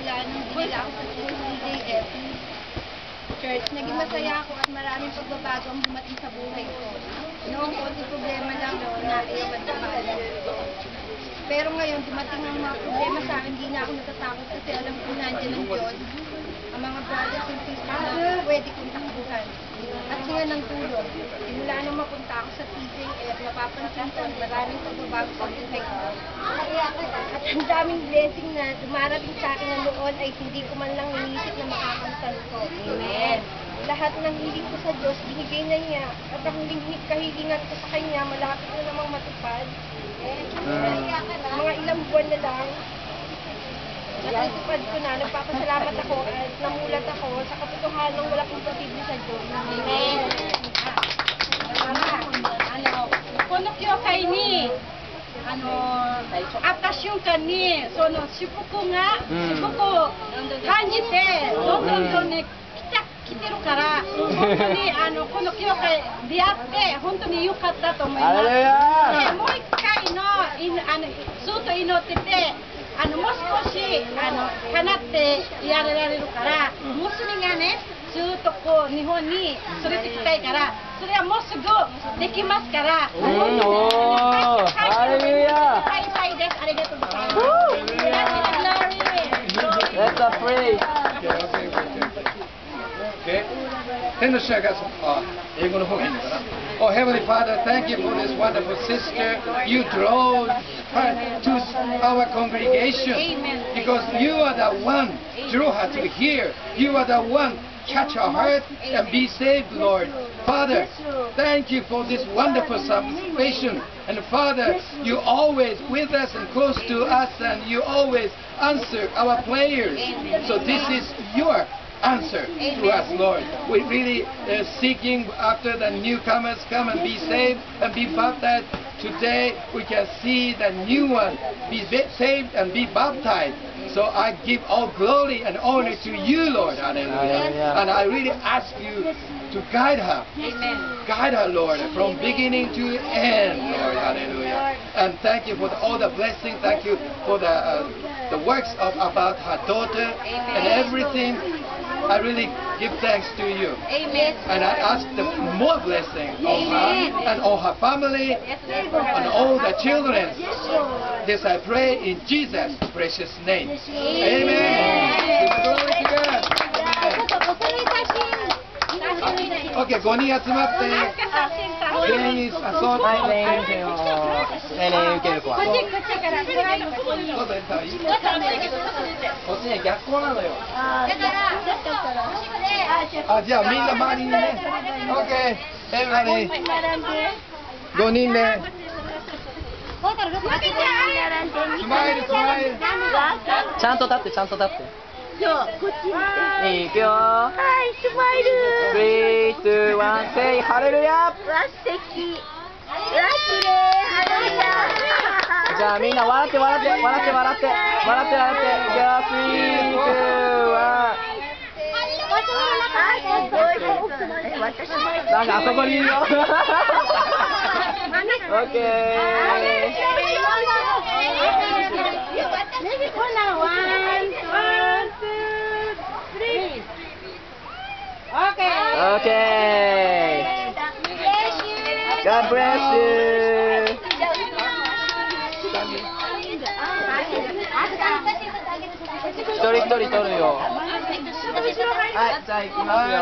simula nung binila ako sa CJF Church, naging masaya ako at maraming pagbabago ang dumating sa buhay ko. Noong konti problema lang na iwan sa bahay. Pero ngayon, dumating ang mga problema sa akin, hindi na ako natatakot kasi alam ko nandiyan ang Diyos. Ang mga brothers and sisters na pwede kong takbuhan. At hinga ng tulong. Simula nang mapunta ako sa TJF, napapansin ko ang maraming pagbabago sa buhay ko. At ang daming blessing na dumarating sa akin na noon ay hindi ko man lang inisip na makakamtan ko. Amen. Lahat ng hiling ko sa Diyos, binigay na niya. At ang kahilingan ko sa Kanya, malapit na namang matupad. Mga ilang buwan na lang, natutupad ko na, nagpapasalamat ako at namulat ako sa katotohanan ng walang imposible sa Diyos. Amen. この教会に会った瞬間にその祝福がすごく感じて、どんどんね来てるから、本当にこの教会出会って本当に良かったと思います。でもう一回のずっと祈ってて、もう少し叶ってやられるから、娘がねずっとこう日本に連れてきたいから、それはもうすぐできますから。ハレルヤ。開催です。ありがとうございます。Let's pray. Okay. 天の父なる英語の方がいいのかな。Oh Heavenly Father, thank you for this wonderful sister. You draw her to our congregation because you are the one draw her to here. You are the one catch her heart and be saved, Lord. Father, thank you for this wonderful salvation. And Father, you always with us and close to us, and you always answer our prayers. So this is your answer to us, Lord. We're really seeking after the newcomers come and be saved and be baptized. Today we can see the new one be saved and be baptized. So I give all glory and honor to you, Lord. Hallelujah. And I really ask you to guide her. Amen. Guide her, Lord, from beginning to end, Lord. Hallelujah. And thank you for all the blessings. Thank you for the works about her daughter and everything. I really give thanks to you. Amen. And I ask the more blessing on her and on her family and all the children. This I pray in Jesus' precious name. Amen. Glory to God. Okay, 5人集まって全員そうはい、全員受ける子は。こっちからどうぞいいこっちね、逆光なのよ。あ、じゃあみんな周りにね。OK、everybody。5人で。スマイル、スマイル。ちゃんと立って、ちゃんと立って。そう、こっちに。いくよー。はい、スマイル。3、2、1、say ハレルヤ。わ、素敵。わ、綺麗。ハレルヤ。じゃあみんな笑って笑って笑って笑って笑って笑って。いくよー、3、2、1。なんかあそこにいるよ。オッケー。Okay. God bless you. 一人一人取るよ。はい、じゃあ行きますよ。